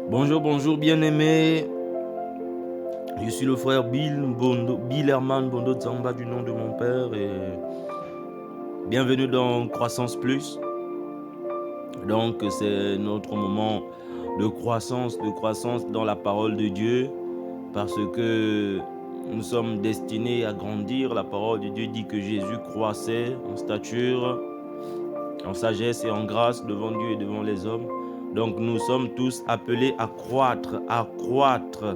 Bonjour, bonjour bien-aimé. Je suis le frère Bill Herman Bondo Tsamba du nom de mon père et bienvenue dans Croissance Plus. Donc c'est notre moment de croissance dans la parole de Dieu parce que nous sommes destinés à grandir. La parole de Dieu dit que Jésus croissait en stature, en sagesse et en grâce devant Dieu et devant les hommes. Donc nous sommes tous appelés à croître, à croître.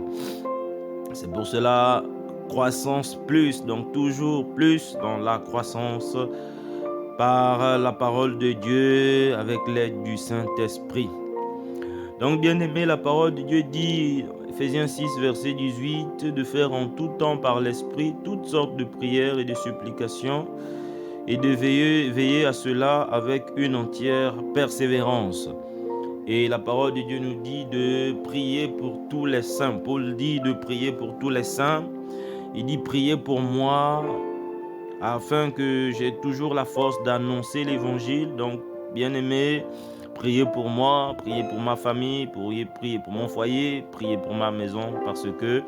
C'est pour cela, croissance plus, donc toujours plus dans la croissance par la parole de Dieu avec l'aide du Saint-Esprit. Donc bien aimé, la parole de Dieu dit, Ephésiens 6, verset 18, de faire en tout temps par l'Esprit toutes sortes de prières et de supplications et de veiller à cela avec une entière persévérance. Et la parole de Dieu nous dit de prier pour tous les saints. Paul dit de prier pour tous les saints. Il dit priez pour moi afin que j'ai toujours la force d'annoncer l'évangile. Donc, bien-aimé, priez pour moi, priez pour ma famille, priez pour mon foyer, priez pour ma maison parce que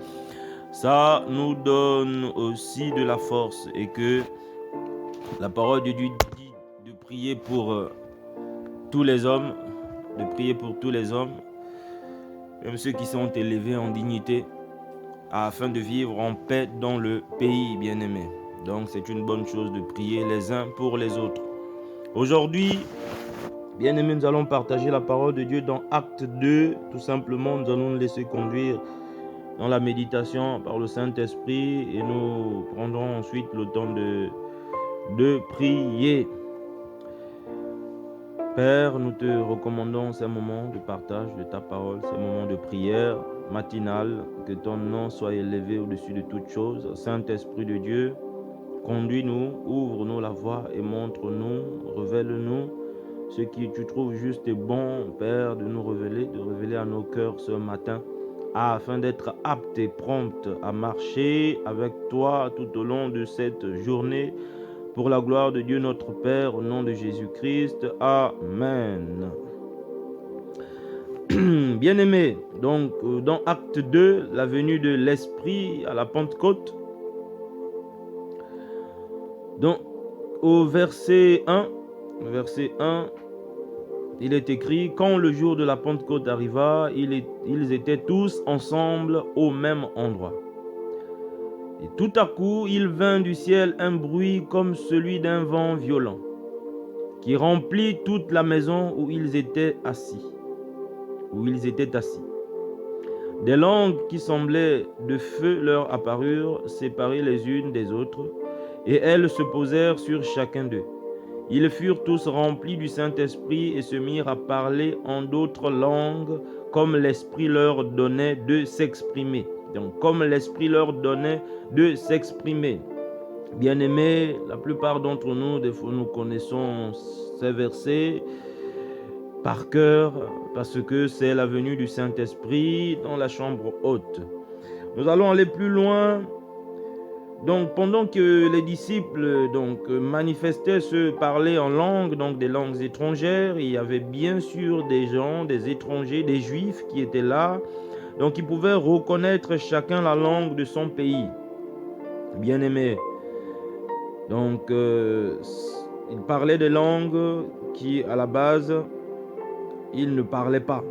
ça nous donne aussi de la force et que la parole de Dieu dit de prier pour tous les hommes, de prier pour tous les hommes, même ceux qui sont élevés en dignité, afin de vivre en paix dans le pays, bien-aimé. Donc c'est une bonne chose de prier les uns pour les autres. Aujourd'hui, bien-aimé, nous allons partager la parole de Dieu dans Acte 2. Tout simplement, nous allons nous laisser conduire dans la méditation par le Saint-Esprit et nous prendrons ensuite le temps de prier. Père, nous te recommandons ces moments de partage de ta parole, ces moments de prière matinale, que ton nom soit élevé au-dessus de toutes choses. Saint-Esprit de Dieu, conduis-nous, ouvre-nous la voie et montre-nous, révèle-nous ce qui tu trouves juste et bon, Père, de nous révéler, de révéler à nos cœurs ce matin, afin d'être aptes et promptes à marcher avec toi tout au long de cette journée, pour la gloire de Dieu notre Père, au nom de Jésus-Christ. Amen. Bien-aimés, donc dans Acte 2, la venue de l'Esprit à la Pentecôte, donc au verset 1, il est écrit, quand le jour de la Pentecôte arriva, ils étaient tous ensemble au même endroit. Et tout à coup, il vint du ciel un bruit comme celui d'un vent violent, qui remplit toute la maison où ils étaient assis. Des langues qui semblaient de feu leur apparurent, séparées les unes des autres, et elles se posèrent sur chacun d'eux. Ils furent tous remplis du Saint-Esprit et se mirent à parler en d'autres langues, comme l'Esprit leur donnait de s'exprimer. Donc, comme l'Esprit leur donnait de s'exprimer. Bien-aimés, la plupart d'entre nous, des fois, nous connaissons ces versets par cœur, parce que c'est la venue du Saint-Esprit dans la chambre haute. Nous allons aller plus loin. Donc, pendant que les disciples manifestaient se parler en langue, donc des langues étrangères, il y avait bien sûr des gens, des étrangers, des juifs qui étaient là, donc ils pouvaient reconnaître chacun la langue de son pays. Bien-aimés. Donc, ils parlaient des langues qui, à la base, ils ne parlaient pas,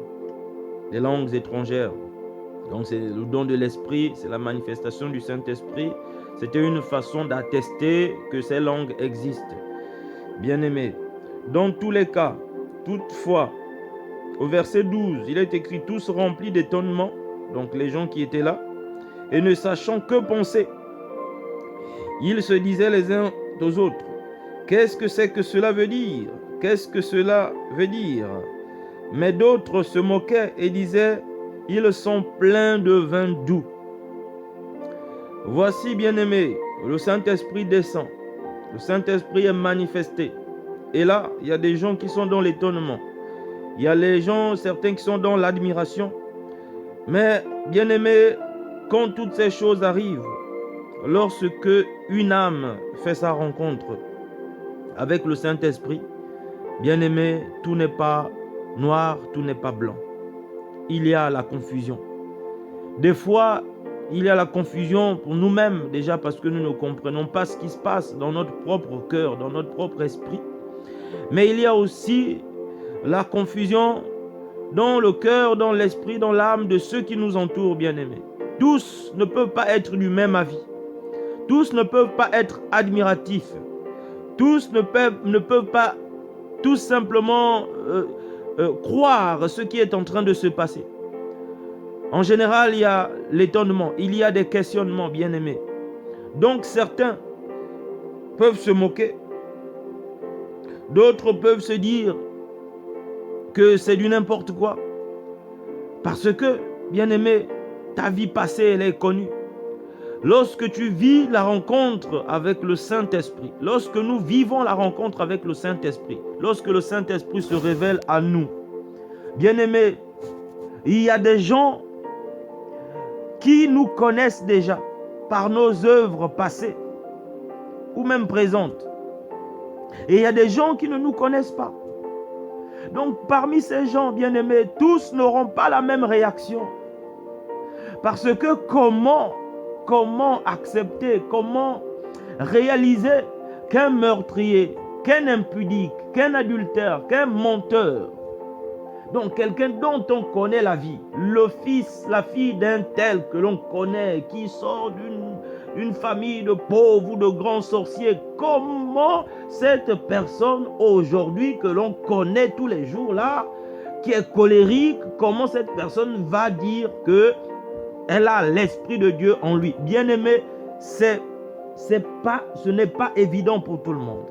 des langues étrangères. Donc, c'est le don de l'Esprit, c'est la manifestation du Saint-Esprit. C'était une façon d'attester que ces langues existent. Bien-aimés, dans tous les cas, toutefois, au verset 12, il est écrit « Tous remplis d'étonnement », donc les gens qui étaient là, et ne sachant que penser, ils se disaient les uns aux autres, « Qu'est-ce que c'est que cela veut dire? Qu'est-ce que cela veut dire ?» Mais d'autres se moquaient et disaient, « Ils sont pleins de vin doux. » Voici, bien-aimés, le Saint-Esprit descend. Le Saint-Esprit est manifesté. Et là, il y a des gens qui sont dans l'étonnement. Il y a les gens, certains qui sont dans l'admiration. Mais, bien-aimés, quand toutes ces choses arrivent, lorsque une âme fait sa rencontre avec le Saint-Esprit, bien-aimés, tout n'est pas noir, tout n'est pas blanc. il y a la confusion. Des fois, il y a la confusion pour nous-mêmes, déjà parce que nous ne comprenons pas ce qui se passe dans notre propre cœur, dans notre propre esprit. Mais il y a aussi la confusion dans le cœur, dans l'esprit, dans l'âme de ceux qui nous entourent, bien-aimés. Tous ne peuvent pas être du même avis. Tous ne peuvent pas être admiratifs. Tous ne peuvent pas tout simplement croire ce qui est en train de se passer. En général, il y a l'étonnement, il y a des questionnements, bien-aimés. Donc certains peuvent se moquer, d'autres peuvent se dire que c'est du n'importe quoi. Parce que, bien-aimé, ta vie passée, elle est connue. Lorsque tu vis la rencontre avec le Saint-Esprit, lorsque nous vivons la rencontre avec le Saint-Esprit, lorsque le Saint-Esprit se révèle à nous, bien-aimés, il y a des gens qui nous connaissent déjà par nos œuvres passées ou même présentes. Et il y a des gens qui ne nous connaissent pas. Donc parmi ces gens, bien-aimés, tous n'auront pas la même réaction. Parce que comment accepter, comment réaliser qu'un meurtrier, qu'un impudique, qu'un adultère, qu'un menteur, donc quelqu'un dont on connaît la vie, le fils, la fille d'un tel que l'on connaît, qui sort d'une famille de pauvres ou de grands sorciers, comment cette personne aujourd'hui que l'on connaît tous les jours là, qui est colérique, comment cette personne va dire que elle a l'Esprit de Dieu en lui? Bien-aimé, ce n'est pas évident pour tout le monde.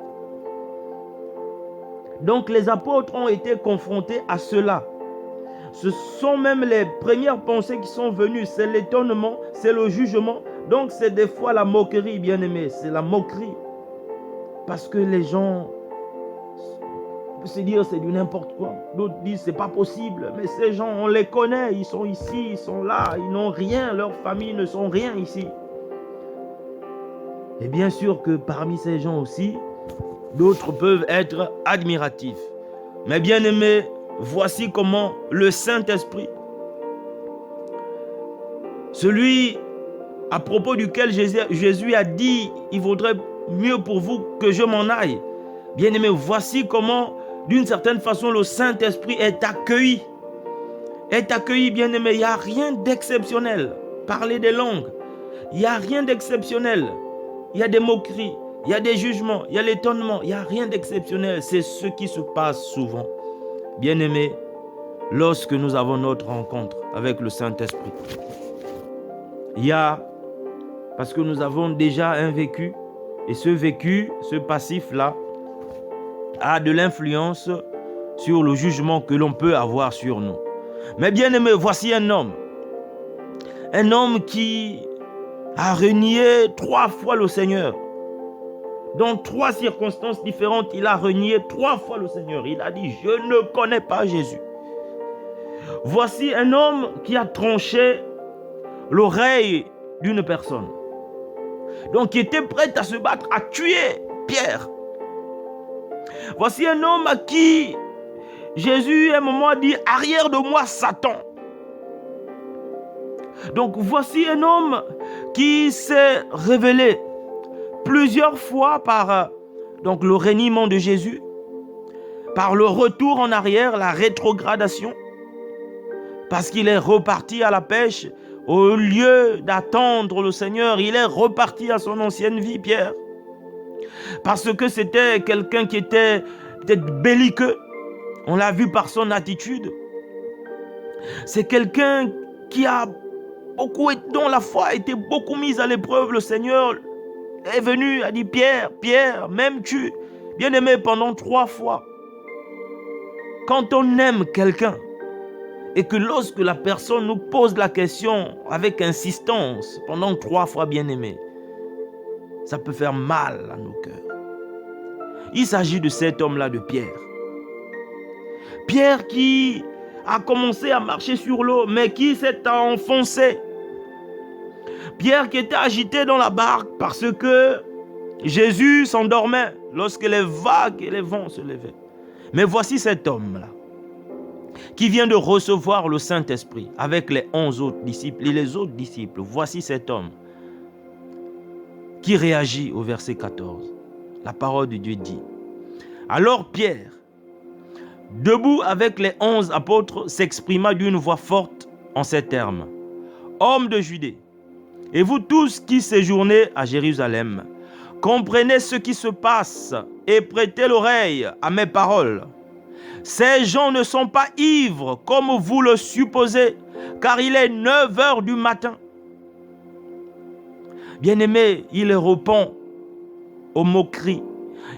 Donc les apôtres ont été confrontés à cela. Ce sont même les premières pensées qui sont venues. C'est l'étonnement, c'est le jugement. Donc c'est des fois la moquerie, bien-aimé. C'est la moquerie. Parce que les gens peuvent se dire c'est du n'importe quoi. D'autres disent c'est pas possible. Mais ces gens, on les connaît. Ils sont ici, ils sont là. Ils n'ont rien. Leurs familles ne sont rien ici. Et bien sûr que parmi ces gens aussi, d'autres peuvent être admiratifs. Mais bien aimés, voici comment le Saint-Esprit, celui à propos duquel Jésus a dit, il vaudrait mieux pour vous que je m'en aille. Bien aimés, voici comment, d'une certaine façon, le Saint-Esprit est accueilli. Bien aimé, il n'y a rien d'exceptionnel. Parler des langues, il n'y a rien d'exceptionnel. Il y a des moqueries. Il y a des jugements, il y a l'étonnement, il n'y a rien d'exceptionnel. C'est ce qui se passe souvent. Bien-aimés, lorsque nous avons notre rencontre avec le Saint-Esprit, il y a, parce que nous avons déjà un vécu, et ce vécu, ce passif-là, a de l'influence sur le jugement que l'on peut avoir sur nous. Mais bien-aimés, voici un homme qui a renié 3 fois le Seigneur. Dans 3 circonstances différentes, il a renié 3 fois le Seigneur. Il a dit, je ne connais pas Jésus. Voici un homme qui a tranché l'oreille d'une personne. Donc, il était prêt à se battre, à tuer Pierre. Voici un homme à qui Jésus, à un moment, a dit, arrière de moi, Satan. Donc, voici un homme qui s'est révélé plusieurs fois par donc le reniement de Jésus, par le retour en arrière, la rétrogradation, parce qu'il est reparti à la pêche, au lieu d'attendre le Seigneur, il est reparti à son ancienne vie, Pierre. Parce que c'était quelqu'un qui était peut-être belliqueux, on l'a vu par son attitude. C'est quelqu'un qui a beaucoup, dont la foi a été beaucoup mise à l'épreuve. Le Seigneur est venu, a dit, Pierre, m'aimes-tu? Bien-aimé, pendant 3 fois. Quand on aime quelqu'un et que lorsque la personne nous pose la question avec insistance pendant 3 fois, bien-aimé, ça peut faire mal à nos cœurs. Il s'agit de cet homme-là, de Pierre. Pierre qui a commencé à marcher sur l'eau, mais qui s'est enfoncé. Pierre qui était agité dans la barque parce que Jésus s'endormait lorsque les vagues et les vents se levaient. Mais voici cet homme-là. qui vient de recevoir le Saint-Esprit avec les 11 autres disciples et les autres disciples. Voici cet homme qui réagit au verset 14. La parole de Dieu dit: alors Pierre, debout avec les 11 apôtres, s'exprima d'une voix forte en ces termes: hommes de Judée, et vous tous qui séjournez à Jérusalem, comprenez ce qui se passe et prêtez l'oreille à mes paroles. Ces gens ne sont pas ivres comme vous le supposez, car il est 9 heures du matin. Bien-aimé, il répond aux moqueries,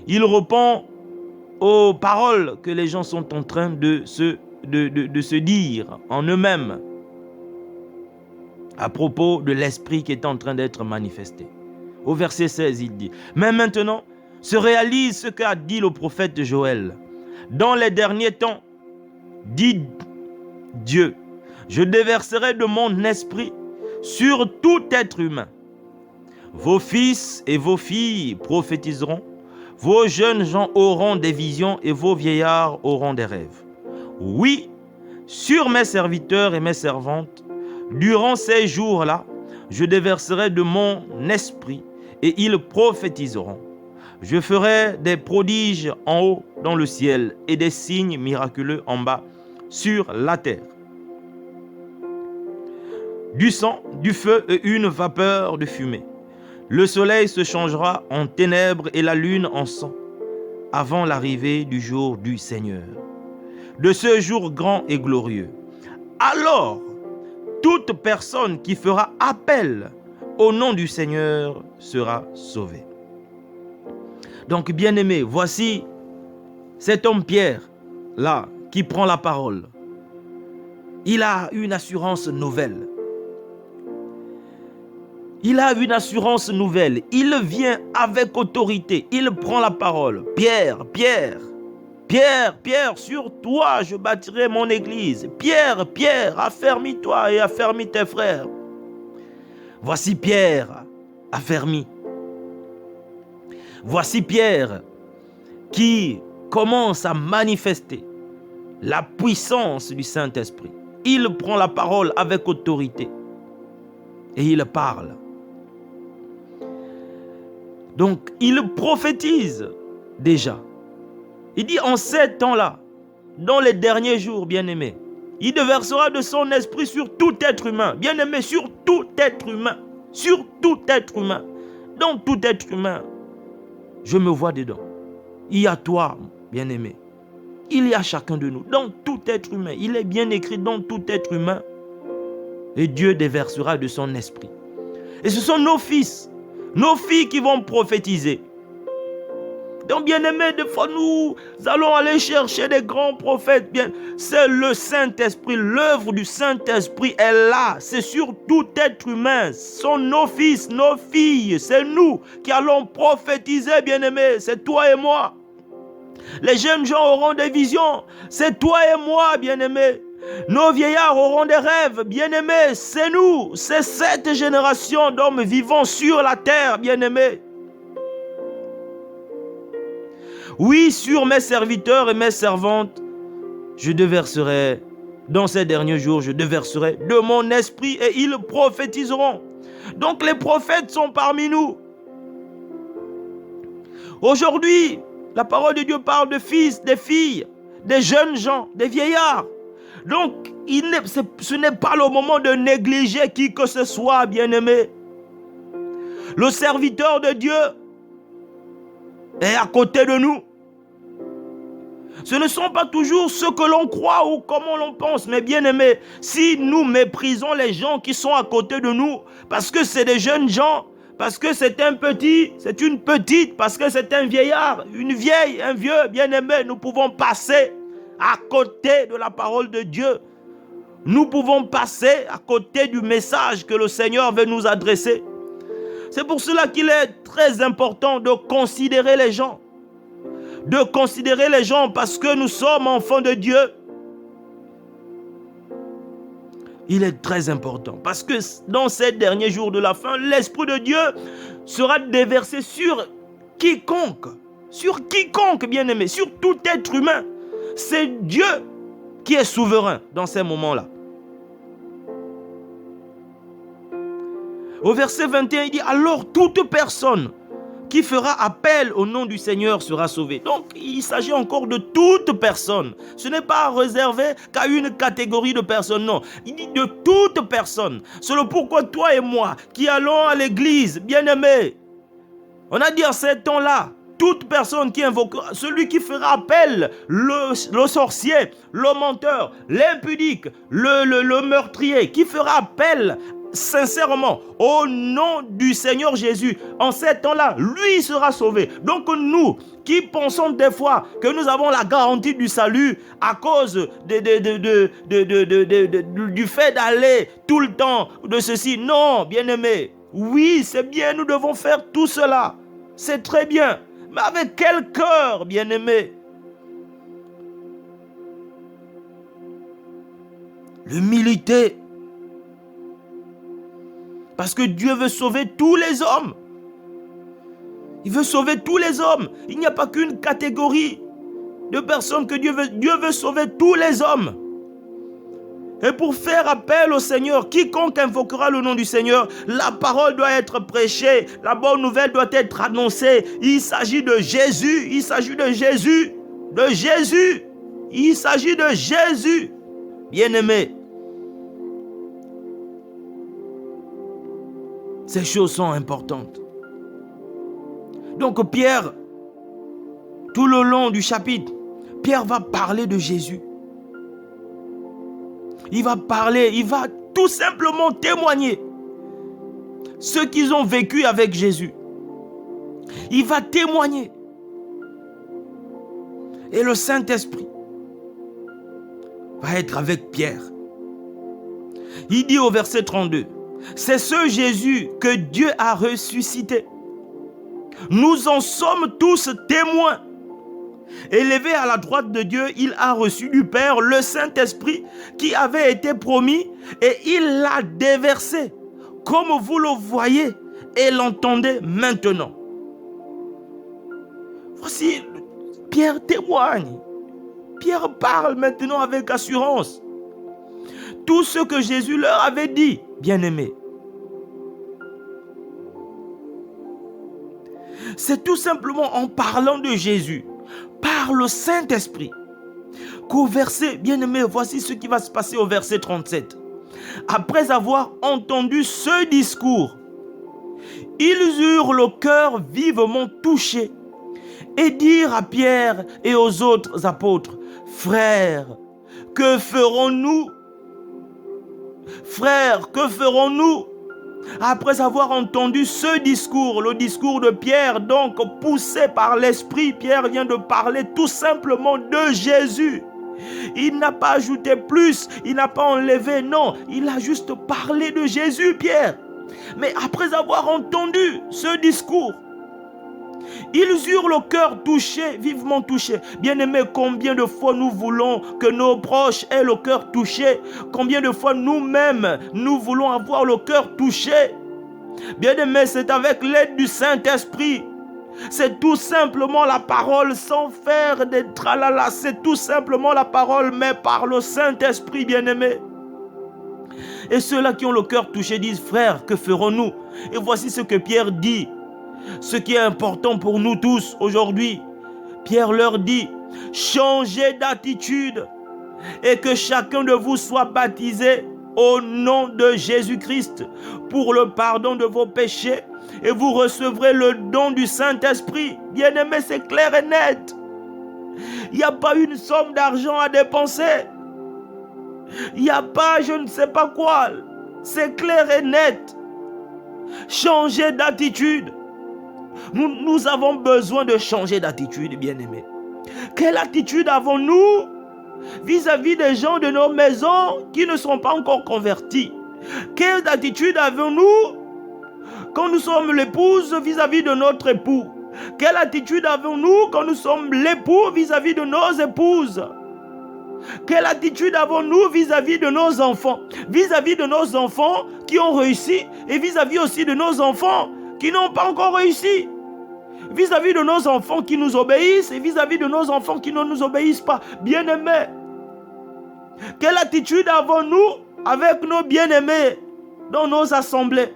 il répond aux paroles que les gens sont en train de se dire en eux-mêmes à propos de l'esprit qui est en train d'être manifesté. Au verset 16, il dit: mais maintenant se réalise ce qu'a dit le prophète Joël. Dans les derniers temps, dit Dieu, je déverserai de mon esprit sur tout être humain. Vos fils et vos filles prophétiseront, vos jeunes gens auront des visions et vos vieillards auront des rêves. Oui, sur mes serviteurs et mes servantes, durant ces jours-là, je déverserai de mon esprit et ils prophétiseront. Je ferai des prodiges en haut dans le ciel et des signes miraculeux en bas sur la terre. Du sang, du feu et une vapeur de fumée. Le soleil se changera en ténèbres et la lune en sang avant l'arrivée du jour du Seigneur, de ce jour grand et glorieux. Alors, toute personne qui fera appel au nom du Seigneur sera sauvée. Donc, bien-aimé, voici cet homme Pierre, là, qui prend la parole. Il a une assurance nouvelle. Il a une assurance nouvelle. Il vient avec autorité. Il prend la parole. Pierre, Pierre, Pierre, Pierre, sur toi je bâtirai mon église. Pierre, Pierre, affermis-toi et affermis tes frères. Voici Pierre, affermi. Voici Pierre qui commence à manifester la puissance du Saint-Esprit. Il prend la parole avec autorité et il parle. Donc, il prophétise déjà. Il dit en ces temps-là, dans les derniers jours, bien-aimés, il déversera de son esprit sur tout être humain. Bien-aimé, sur tout être humain. Sur tout être humain. Dans tout être humain. Je me vois dedans. Il y a toi, bien-aimé. Il y a chacun de nous. Dans tout être humain. Il est bien écrit dans tout être humain. Et Dieu déversera de son esprit. Et ce sont nos fils, nos filles qui vont prophétiser. Donc, bien-aimés, des fois, nous allons aller chercher des grands prophètes. Bien, c'est le Saint-Esprit, l'œuvre du Saint-Esprit est là. C'est sur tout être humain. Ce sont nos fils, nos filles. C'est nous qui allons prophétiser, bien-aimés. C'est toi et moi. Les jeunes gens auront des visions. C'est toi et moi, bien-aimés. Nos vieillards auront des rêves, bien-aimés. C'est nous. C'est cette génération d'hommes vivant sur la terre, bien-aimés. Oui, sur mes serviteurs et mes servantes, je déverserai, dans ces derniers jours, je déverserai de mon esprit et ils prophétiseront. Donc les prophètes sont parmi nous. Aujourd'hui, la parole de Dieu parle de fils, des filles, des jeunes gens, des vieillards. Donc, ce n'est pas le moment de négliger qui que ce soit, bien-aimé. Le serviteur de Dieu est à côté de nous. Ce ne sont pas toujours ce que l'on croit ou comment l'on pense, mais bien aimé, si nous méprisons les gens qui sont à côté de nous, parce que c'est des jeunes gens, parce que c'est un petit, c'est une petite, parce que c'est un vieillard, une vieille, un vieux, bien aimé, nous pouvons passer à côté de la parole de Dieu. Nous pouvons passer à côté du message que le Seigneur veut nous adresser. C'est pour cela qu'il est très important de considérer les gens. De considérer les gens parce que nous sommes enfants de Dieu. Il est très important parce que dans ces derniers jours de la fin, l'Esprit de Dieu sera déversé sur quiconque, bien-aimé, sur tout être humain. C'est Dieu qui est souverain dans ces moments-là. Au verset 21, il dit, alors toute personne qui fera appel au nom du Seigneur sera sauvée. Donc, il s'agit encore de toute personne. Ce n'est pas réservé qu'à une catégorie de personnes, non. Il dit de toute personne. C'est le pourquoi toi et moi, qui allons à l'église, bien-aimés, on a dit en ces temps-là, toute personne qui invoquera, celui qui fera appel, le sorcier, le menteur, l'impudique, le meurtrier, qui fera appel sincèrement au nom du Seigneur Jésus, en ces temps-là, lui sera sauvé. Donc nous, qui pensons des fois que nous avons la garantie du salut à cause du fait d'aller tout le temps de ceci, non, bien-aimés, oui, c'est bien, nous devons faire tout cela, c'est très bien, mais avec quel cœur, bien-aimés? L'humilité. Parce que Dieu veut sauver tous les hommes. Il veut sauver tous les hommes. Il n'y a pas qu'une catégorie de personnes que Dieu veut sauver tous les hommes. Et pour faire appel au Seigneur, quiconque invoquera le nom du Seigneur, la parole doit être prêchée, la bonne nouvelle doit être annoncée. Il s'agit de Jésus, il s'agit de Jésus, de Jésus. Il s'agit de Jésus, bien-aimé. Ces choses sont importantes. Donc Pierre, tout le long du chapitre, Pierre va parler de Jésus. Il va parler, il va tout simplement témoigner ce qu'ils ont vécu avec Jésus. Il va témoigner. Et le Saint-Esprit va être avec Pierre. Il dit au verset 32, c'est ce Jésus que Dieu a ressuscité. Nous en sommes tous témoins. Élevé à la droite de Dieu, il a reçu du Père le Saint-Esprit qui avait été promis et il l'a déversé, comme vous le voyez et l'entendez maintenant. Voici, Pierre témoigne. Pierre parle maintenant avec assurance. Tout ce que Jésus leur avait dit, bien-aimés. C'est tout simplement en parlant de Jésus, par le Saint-Esprit, qu'au verset, bien-aimés, voici ce qui va se passer au verset 37. Après avoir entendu ce discours, ils eurent le cœur vivement touché et dirent à Pierre et aux autres apôtres, frères, que ferons-nous? Frères, que ferons-nous? Après avoir entendu ce discours, le discours de Pierre, donc poussé par l'Esprit, Pierre vient de parler tout simplement de Jésus. Il n'a pas ajouté plus, il n'a pas enlevé, non, il a juste parlé de Jésus, Pierre. Mais après avoir entendu ce discours, ils eurent le cœur touché, vivement touché. Bien-aimés, combien de fois nous voulons que nos proches aient le cœur touché? Combien de fois nous-mêmes, nous voulons avoir le cœur touché? Bien-aimés, c'est avec l'aide du Saint-Esprit. C'est tout simplement la parole sans faire des tralala. C'est tout simplement la parole, mais par le Saint-Esprit, bien-aimés. Et ceux-là qui ont le cœur touché disent, frères, que ferons-nous? Et voici ce que Pierre dit. Ce qui est important pour nous tous aujourd'hui, Pierre leur dit, changez d'attitude et que chacun de vous soit baptisé au nom de Jésus-Christ pour le pardon de vos péchés et vous recevrez le don du Saint-Esprit. Bien-aimé, c'est clair et net. Il n'y a pas une somme d'argent à dépenser. Il n'y a pas je ne sais pas quoi. C'est clair et net. Changez d'attitude. Nous avons besoin de changer d'attitude, bien-aimés. Quelle attitude avons-nous vis-à-vis des gens de nos maisons qui ne sont pas encore convertis? Quelle attitude avons-nous quand nous sommes l'épouse vis-à-vis de notre époux? Quelle attitude avons-nous quand nous sommes l'époux vis-à-vis de nos épouses? Quelle attitude avons-nous vis-à-vis de nos enfants? Vis-à-vis de nos enfants qui ont réussi et vis-à-vis aussi de nos enfants qui n'ont pas encore réussi. Vis-à-vis de nos enfants qui nous obéissent et vis-à-vis de nos enfants qui ne nous obéissent pas. Bien-aimés, Quelle attitude avons-nous avec nos bien-aimés dans nos assemblées?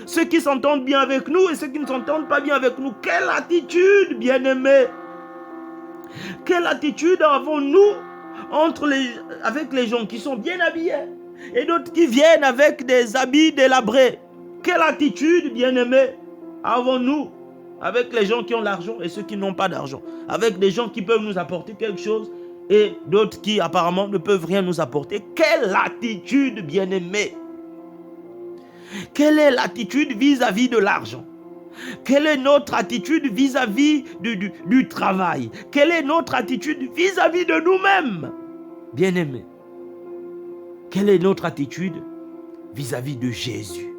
Ceux qui s'entendent bien avec nous et ceux qui ne s'entendent pas bien avec nous. Quelle attitude, bien-aimés? Quelle attitude avons-nous avec les gens qui sont bien habillés et d'autres qui viennent avec des habits délabrés? Quelle attitude, bien-aimés, avons-nous avec les gens qui ont l'argent et ceux qui n'ont pas d'argent? Avec des gens qui peuvent nous apporter quelque chose et d'autres qui apparemment ne peuvent rien nous apporter. Quelle attitude, bien-aimés? Quelle est l'attitude vis-à-vis de l'argent? Quelle est notre attitude vis-à-vis du travail? Quelle est notre attitude vis-à-vis de nous-mêmes, bien-aimés? Quelle est notre attitude vis-à-vis de Jésus,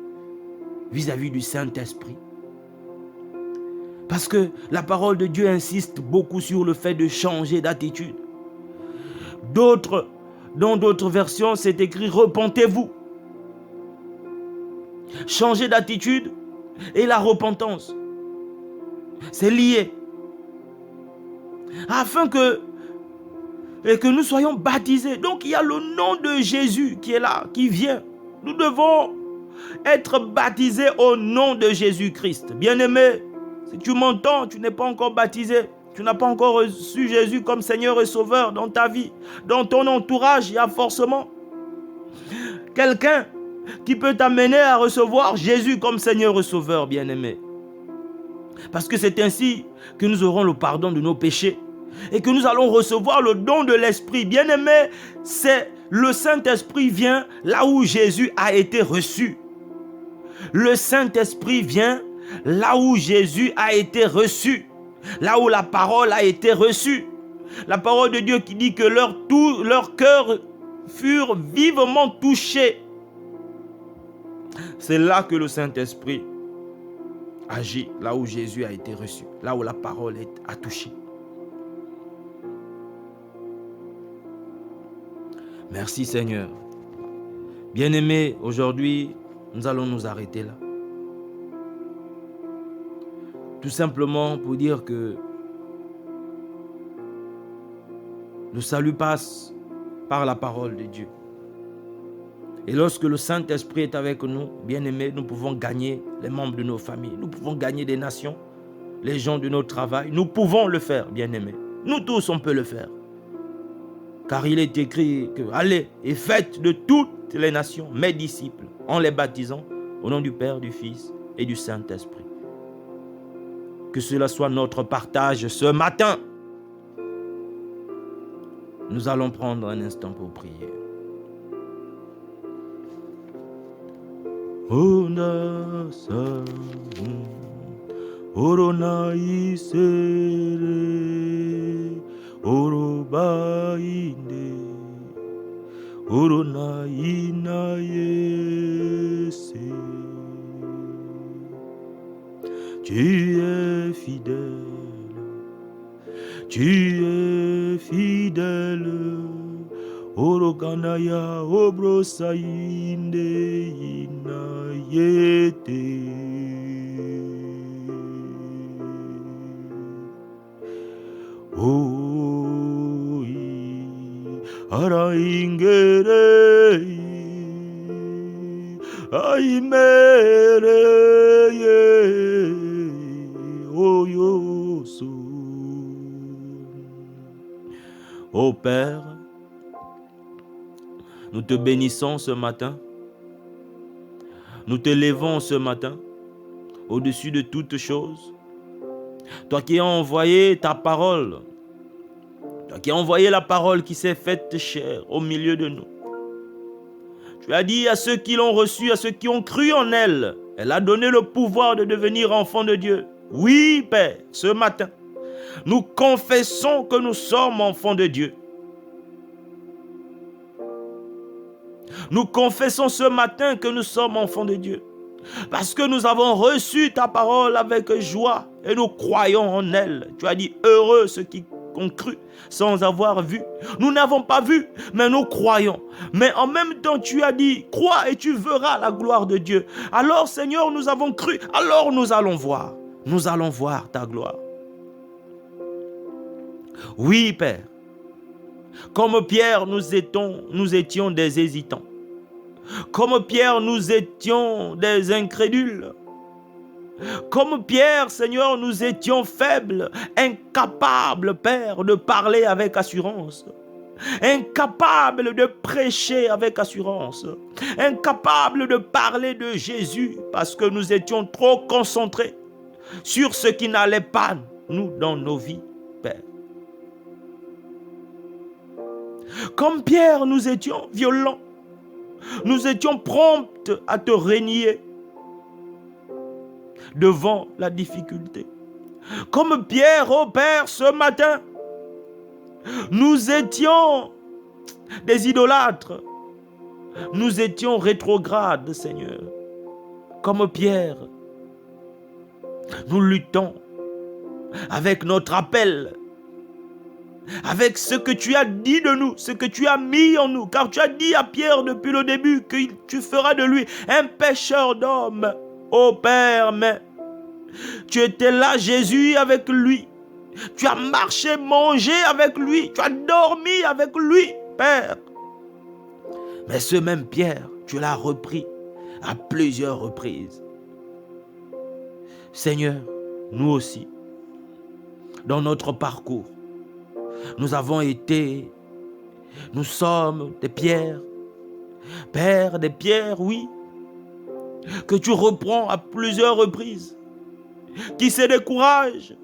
vis-à-vis du Saint-Esprit? Parce que la parole de Dieu insiste beaucoup sur le fait de changer d'attitude. Dans d'autres versions, c'est écrit « Repentez-vous ». Changer d'attitude et la repentance, c'est lié. Afin que nous soyons baptisés. Donc il y a le nom de Jésus qui est là, qui vient. Nous devons être baptisés au nom de Jésus-Christ. Bien-aimé, si tu m'entends, tu n'es pas encore baptisé. Tu n'as pas encore reçu Jésus comme Seigneur et Sauveur dans ta vie. Dans ton entourage, il y a forcément quelqu'un qui peut t'amener à recevoir Jésus comme Seigneur et Sauveur, bien-aimé. Parce que c'est ainsi que nous aurons le pardon de nos péchés et que nous allons recevoir le don de l'Esprit. Bien-aimé, c'est le Saint-Esprit vient là où Jésus a été reçu. Le Saint-Esprit vient là où Jésus a été reçu. Là où la parole a été reçue. La parole de Dieu qui dit que leurs cœurs furent vivement touchés. C'est là que le Saint-Esprit agit, là où Jésus a été reçu, là où la parole a touché. Merci Seigneur. Bien-aimés, aujourd'hui, nous allons nous arrêter là. Tout simplement pour dire que le salut passe par la parole de Dieu. Et lorsque le Saint-Esprit est avec nous, bien-aimés, nous pouvons gagner les membres de nos familles. Nous pouvons gagner des nations, les gens de notre travail. Nous pouvons le faire, bien-aimés. Nous tous, on peut le faire. Car il est écrit que allez et faites de toutes les nations mes disciples, en les baptisant au nom du Père, du Fils et du Saint-Esprit. Que cela soit notre partage ce matin. Nous allons prendre un instant pour prier. Onasa Orona isere Oroba inde Orona ina yese. Tu es fidèle, Oroganaya obrosa inde inayete. Oi, araingere, aimere ye, oyosu. Ô Père, nous te bénissons ce matin. Nous te levons ce matin au-dessus de toutes choses. Toi qui as envoyé ta parole, toi qui as envoyé la parole qui s'est faite chair au milieu de nous. Tu as dit à ceux qui l'ont reçue, à ceux qui ont cru en elle, elle a donné le pouvoir de devenir enfants de Dieu. Oui, Père, ce matin, nous confessons que nous sommes enfants de Dieu. Nous confessons ce matin que nous sommes enfants de Dieu. Parce que nous avons reçu ta parole avec joie et nous croyons en elle. Tu as dit, heureux ceux qui ont cru sans avoir vu. Nous n'avons pas vu, mais nous croyons. Mais en même temps, tu as dit, crois et tu verras la gloire de Dieu. Alors, Seigneur, nous avons cru. Alors, nous allons voir. Nous allons voir ta gloire. Oui, Père. Comme Pierre, nous étions des hésitants. Comme Pierre, nous étions des incrédules. Comme Pierre, Seigneur, nous étions faibles, incapables, Père, de parler avec assurance. Incapables de prêcher avec assurance. Incapables de parler de Jésus parce que nous étions trop concentrés sur ce qui n'allait pas, nous, dans nos vies, Père. Comme Pierre, nous étions violents. Nous étions prompts à te renier devant la difficulté. Comme Pierre, ô Père, ce matin, nous étions des idolâtres. Nous étions rétrogrades, Seigneur. Comme Pierre, nous luttons avec notre appel, avec ce que tu as dit de nous, ce que tu as mis en nous. Car tu as dit à Pierre depuis le début que tu feras de lui un pêcheur d'hommes. Ô Père, mais tu étais là, Jésus, avec lui. Tu as marché, mangé avec lui. Tu as dormi avec lui, Père. Mais ce même Pierre, tu l'as repris à plusieurs reprises. Seigneur, nous aussi, dans notre parcours, nous sommes des pierres. Père, des pierres, oui, que tu reprends à plusieurs reprises, qui se découragent,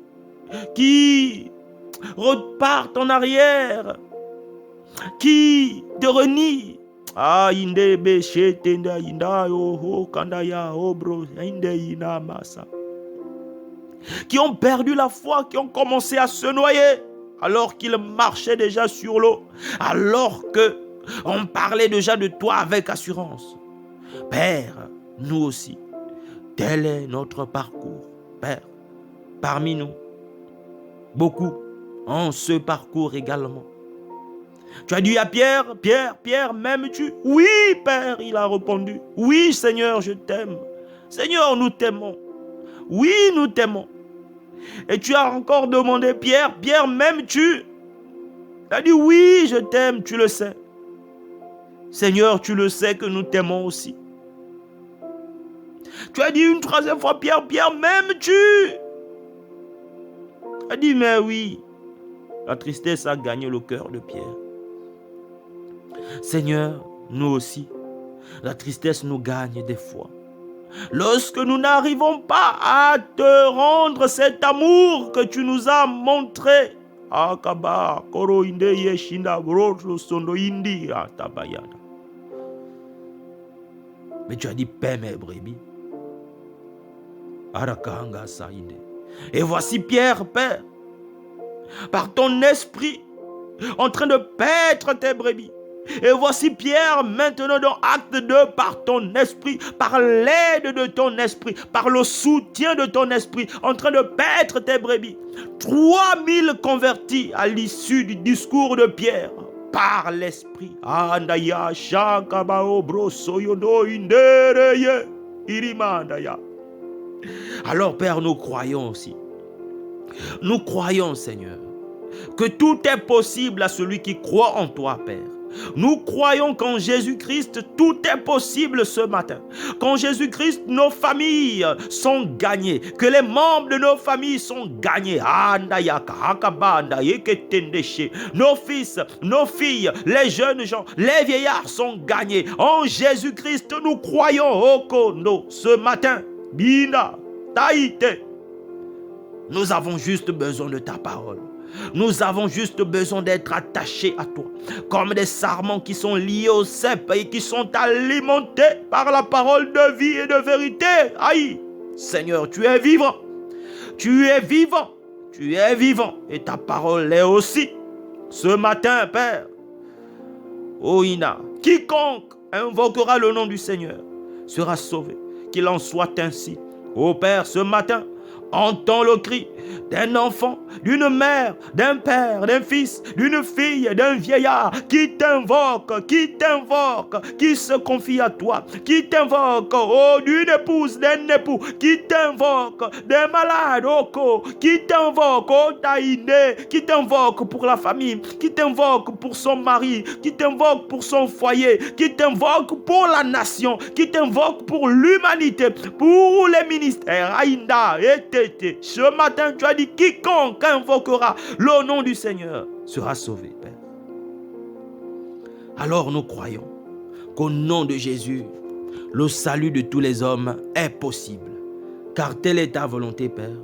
qui repartent en arrière, qui te renient. Qui ont perdu la foi, qui ont commencé à se noyer alors qu'ils marchaient déjà sur l'eau, alors qu'on parlait déjà de toi avec assurance. Père, nous aussi, tel est notre parcours. Père, parmi nous, beaucoup ont ce parcours également. Tu as dit à Pierre, Pierre, m'aimes-tu? Oui, Père, il a répondu. Oui, Seigneur, je t'aime. Seigneur, nous t'aimons. Oui, nous t'aimons. Et tu as encore demandé, Pierre, m'aimes-tu? Tu as dit, oui, je t'aime, tu le sais. Seigneur, tu le sais que nous t'aimons aussi. Tu as dit une troisième fois, Pierre, m'aimes-tu? Tu as dit, mais oui. La tristesse a gagné le cœur de Pierre. Seigneur, nous aussi, la tristesse nous gagne des fois. Lorsque nous n'arrivons pas à te rendre cet amour que tu nous as montré. Mais tu as dit, paie mes brebis. Et voici Pierre, Père, par ton esprit, en train de paître tes brebis. Et voici Pierre maintenant dans acte 2 par ton esprit, par l'aide de ton esprit, par le soutien de ton esprit, en train de paître tes brebis. 3000 convertis à l'issue du discours de Pierre par l'esprit. Alors Père, nous croyons aussi. Nous croyons, Seigneur, que tout est possible à celui qui croit en toi, Père. Nous croyons qu'en Jésus-Christ, tout est possible ce matin. Qu'en Jésus-Christ, nos familles sont gagnées. Que les membres de nos familles sont gagnés. Nos fils, nos filles, les jeunes gens, les vieillards sont gagnés. En Jésus-Christ, nous croyons. Okono, ce matin, Bina, Taïte. Nous avons juste besoin de ta parole. Nous avons juste besoin d'être attachés à toi, comme des sarments qui sont liés au cep et qui sont alimentés par la parole de vie et de vérité. Aïe, Seigneur, tu es vivant. Tu es vivant. Tu es vivant. Et ta parole est aussi. Ce matin, Père, Oina, quiconque invoquera le nom du Seigneur sera sauvé. Qu'il en soit ainsi. Ô Père, ce matin, entends le cri d'un enfant, d'une mère, d'un père, d'un fils, d'une fille, d'un vieillard qui t'invoque, qui se confie à toi, qui t'invoque, oh, d'une épouse, d'un époux, qui t'invoque, d'un malade, oh, qui t'invoque, oh, taïné, qui t'invoque pour la famille, qui t'invoque pour son mari, qui t'invoque pour son foyer, qui t'invoque pour la nation, qui t'invoque pour l'humanité, pour les ministères. Aïnda, et ce matin, tu as dit quiconque invoquera le nom du Seigneur sera sauvé, Père. Alors nous croyons qu'au nom de Jésus, le salut de tous les hommes est possible. Car telle est ta volonté, Père,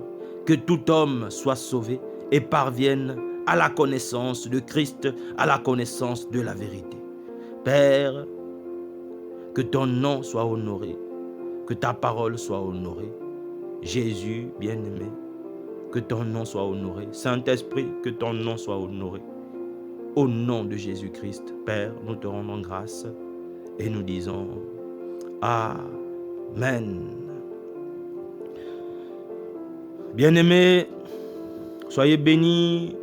que tout homme soit sauvé et parvienne à la connaissance de Christ, à la connaissance de la vérité. Père, que ton nom soit honoré, que ta parole soit honorée. Jésus, bien-aimé, que ton nom soit honoré. Saint-Esprit, que ton nom soit honoré. Au nom de Jésus-Christ, Père, nous te rendons grâce et nous disons Amen. Bien-aimés, soyez bénis,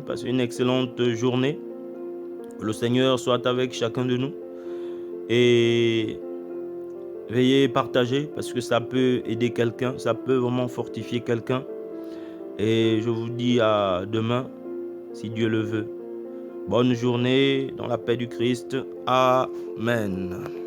passez une excellente journée. Que le Seigneur soit avec chacun de nous. Et veuillez partager parce que ça peut aider quelqu'un, ça peut vraiment fortifier quelqu'un. Et je vous dis à demain, si Dieu le veut. Bonne journée dans la paix du Christ. Amen.